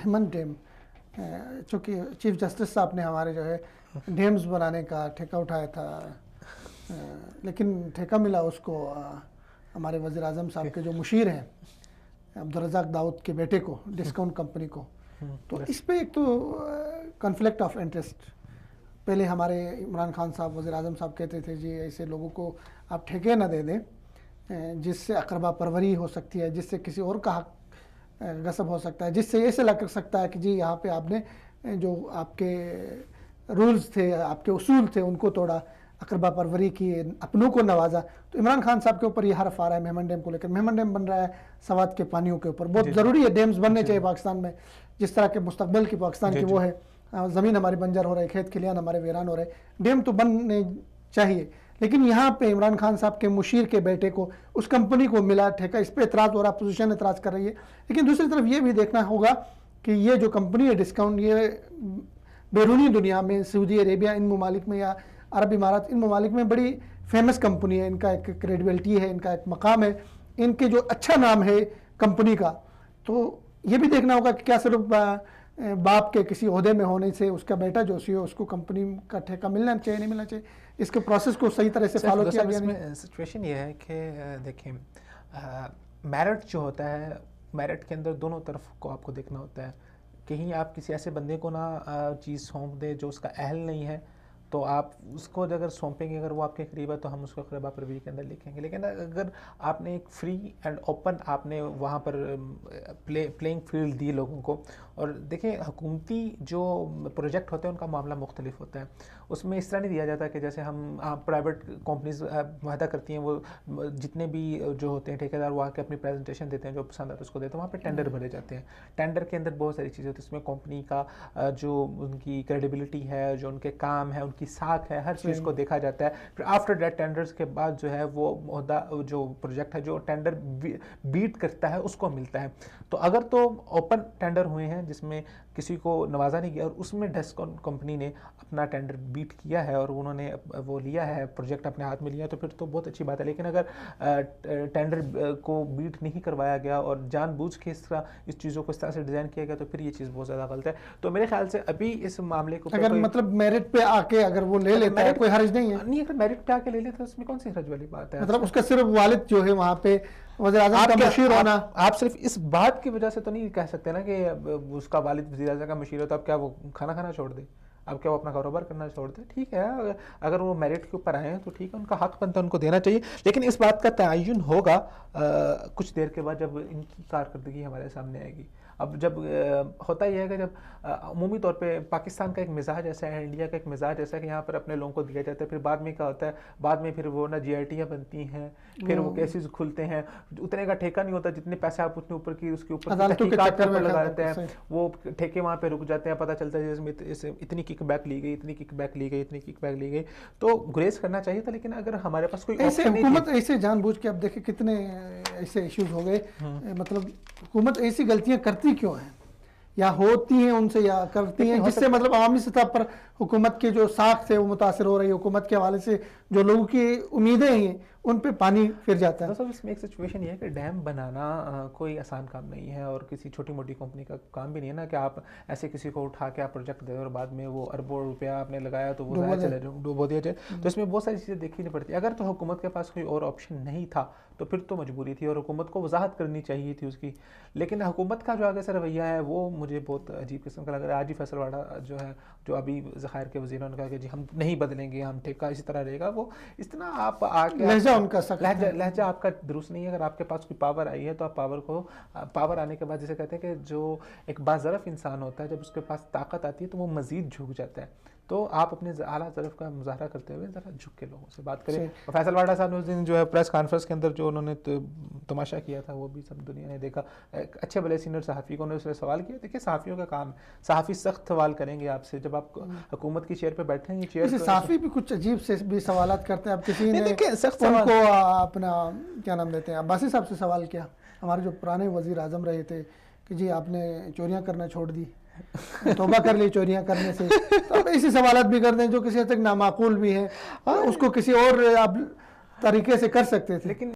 Hemant dam, चूँकि chief justice साहब ने हमारे जो है डैम्स बनाने का ठेका उठाया था, लेकिन ठेका मिला उसको हमारे वज़ीर आज़म साहब के जो मुशीर हैं अब्दुल रज़ाक दाऊद के बेटे को, डिस्काउंट कंपनी को। तो इस पे एक तो कॉन्फ्लिक्ट ऑफ इंटरेस्ट, पहले हमारे इमरान खान साहब वज़ीर आज़म साहब कहते थे जी ऐसे लोगों को आप ठेके ना दे दें जिससे अकरबा परवरी हो सकती है, जिससे किसी और का हक गसब हो सकता है, जिससे ऐसे लग सकता है कि जी यहाँ पे आपने जो आपके रूल्स थे, आपके उसूल थे उनको तोड़ा, अकरबा परवरी की, अपनों को नवाजा। तो इमरान खान साहब के ऊपर ये हर्फ आ रहा है मेहमन डैम को लेकर। मेहमन डैम बन रहा है सवात के पानियों के ऊपर, बहुत ज़रूरी है डैम्स बनने चाहिए पाकिस्तान में, जिस तरह के मुस्तकबिल की पाकिस्तान की वो है, ज़मीन हमारी बंजर हो रही है, खेत खलियान हमारे वीरान हो रहे, डैम तो बनने चाहिए। लेकिन यहाँ पे इमरान खान साहब के मुशीर के बेटे को, उस कंपनी को मिला ठेका, इस पर एतराज़ हो रहा, अपोजिशन एतराज़ कर रही है। लेकिन दूसरी तरफ ये भी देखना होगा कि ये जो कंपनी है डिस्काउंट, ये बैरूनी दुनिया में सऊदी अरेबिया, इन ममालिक में या अरब इमारात, इन ममालिक में बड़ी फेमस कंपनी है, इनका एक क्रेडिबिलिटी है, इनका एक मकाम है, इनके जो अच्छा नाम है कंपनी का। तो ये भी देखना होगा कि क्या सिर्फ बाप के किसी ओहदे में होने से उसका बेटा जो सी हो उसको कंपनी का ठेका मिलना चाहिए, नहीं मिलना चाहिए, इसके प्रोसेस को सही तरह से फॉलो किया गया नहीं। सिचुएशन ये है कि देखिए मेरिट जो होता है, मेरिट के अंदर दोनों तरफ को आपको देखना होता है। कहीं आप किसी ऐसे बंदे को ना चीज़ सौंप दे जो उसका अहल नहीं है, तो आप उसको अगर सौंपेंगे, अगर वो आपके करीब है तो हम उसको अकरबा परवरी के अंदर लिखेंगे। लेकिन अगर आपने एक फ्री एंड ओपन आपने वहाँ पर प्लेइंग फील्ड दी लोगों को, और देखिए हुकूमती जो प्रोजेक्ट होते हैं उनका मामला मुख्तलिफ होता है, उसमें इस तरह नहीं दिया जाता कि जैसे हम प्राइवेट कंपनीज वादा करती हैं, वो जितने भी जो होते हैं ठेकेदार वो आके अपनी प्रेजेंटेशन देते हैं, जो पसंद आता है उसको देते हैं, वहाँ पर टेंडर भरे जाते हैं। टेंडर के अंदर बहुत सारी चीज़ें होती हैं, उसमें कंपनी का जो उनकी क्रेडिबिलिटी है, जो उनके काम है, की साख है, हर चीज़ को देखा जाता है। फिर आफ्टर डेट टेंडर्स के बाद जो है वो जो प्रोजेक्ट है जो टेंडर बीट करता है उसको मिलता है। तो अगर तो ओपन टेंडर हुए हैं जिसमें किसी को नवाजा नहीं गया और उसमें डिस्काउंट कंपनी ने अपना टेंडर बीट किया है और उन्होंने वो लिया है, प्रोजेक्ट अपने हाथ में लिया, तो फिर तो बहुत अच्छी बात है। लेकिन अगर टेंडर को बीट नहीं करवाया गया और जानबूझ के इस चीज़ों को इस तरह से डिज़ाइन किया गया, तो फिर ये चीज़ बहुत ज़्यादा गलत है। तो मेरे ख्याल से अभी इस मामले को अगर मतलब मेरिट पे आके अगर वो ले लेता है कोई हर्ज नहीं है। नहीं, अगर मेरिट पे आके ले लेता है उसमें कौन सी हर्ज वाली बात है? मतलब उसका सिर्फ वालिद जो है वहाँ पे वज़ीर आज़म का मुशीर होना, आप सिर्फ इस बात की वजह से तो नहीं कह सकते ना कि उसका वालिद वज़ीर आज़म का मुशीर हो तो अब क्या वो खाना खाना छोड़ दे, अब क्या वो अपना कारोबार करना छोड़ दे? ठीक है, अगर वो मेरिट के ऊपर आए हैं तो ठीक है, उनका हक बनता है, उनको देना चाहिए। लेकिन इस बात का तयन होगा कुछ देर के बाद जब इनकी कारकर्दगी हमारे सामने आएगी। अब जब होता ही है कि जब अमूमी तौर पे पाकिस्तान का एक मिजाज ऐसा है, इंडिया का एक मिजाज ऐसा है कि यहाँ पर अपने लोगों को दिया जाता है, फिर बाद में क्या होता है, बाद में फिर वो ना GITयाँ बनती हैं, फिर वो केसेस खुलते हैं, उतने का ठेका नहीं होता, जितने पैसे आप उतने ऊपर की उसके ऊपर लगा देते हैं, वो ठेके वहाँ पे रुक जाते हैं, पता चलता है जिसमें इतनी किकबैक ली गई, इतनी किकबैक ली गई, इतनी किकबैक ली गई। तो गुरेज करना चाहिए था। लेकिन अगर हमारे पास कोई ऐसे हुकूमत ऐसे जानबूझ के, अब देखिए कितने ऐसे इश्यूज हो गए, मतलब हुकूमत ऐसी गलतियां करती क्यों हैं, या होती हैं उनसे या करती हैं, जिससे मतलब अवामी सतह पर हुकूमत के जो साख से वो मुतासर हो रही है, हुकूमत के हवाले से जो लोगों की उम्मीदें हैं उन पे पानी फिर जाता है। तो इसमें एक सिचुएशन ये है कि डैम बनाना कोई आसान काम नहीं है और किसी छोटी मोटी कंपनी का काम भी नहीं है ना कि आप ऐसे किसी को उठा के आप प्रोजेक्ट दे और बाद में वो अरबों रुपया आपने लगाया तो वो डुबो दिया जाए। तो इसमें बहुत सारी चीज़ें देखनी पड़ती है। अगर तो हुकूमत के पास कोई और ऑप्शन नहीं था तो फिर तो मजबूरी थी और हुकूमत को वजाहत करनी चाहिए थी उसकी। लेकिन हुकूमत का जो आगे से रवैया है वो मुझे बहुत अजीब किस्म का लग रहा है। आज ही फैसल वाड़ा जो है, जो अभी ज़खायर के वज़ीर ने कहा कि जी हम नहीं बदलेंगे, हम ठेका इसी तरह रहेगा, वो इस तरह आप आके लहजा उनका सख्त, लहजा आपका दुरुस्त नहीं है। अगर आपके पास कोई पावर आई है तो आप पावर आने के बाद जैसे कहते हैं कि जो एक बाज़रफ़ इंसान होता है जब उसके पास ताकत आती है तो वो मज़ीद झुक जाता है। तो आप अपने आला ज़रफ़ का मुज़ाहरा करते हुए ज़रा झुक के लोगों से बात करें। फैसल वाड़ा साहब ने उस दिन जो है प्रेस कॉन्फ्रेंस के अंदर जो उन्होंने तमाशा किया था वो भी सब दुनिया ने देखा। एक अच्छे भले सीनियर सहाफ़ी को उन्होंने सवाल किया। देखिए सहाफ़ियों का काम, सहाफ़ी सख्त सवाल करेंगे आपसे जब आप हुकूमत की चेयर पर बैठेंगे। चेयर सहाफ़ी भी कुछ अजीब से भी सवाल करते हैं। अब किसी ने उनको अपना क्या नाम देते हैं, अब्बासी साहब से सवाल किया, हमारे जो पुराने वज़ीर आज़म रहे थे, कि जी आपने चोरियाँ करना छोड़ दी, तौबा कर ली चोरियां करने से। तो अब ऐसे सवालात भी करते हैं जो किसी हद तक नामाकूल भी हैं, उसको किसी और आप तरीके से कर सकते थे। लेकिन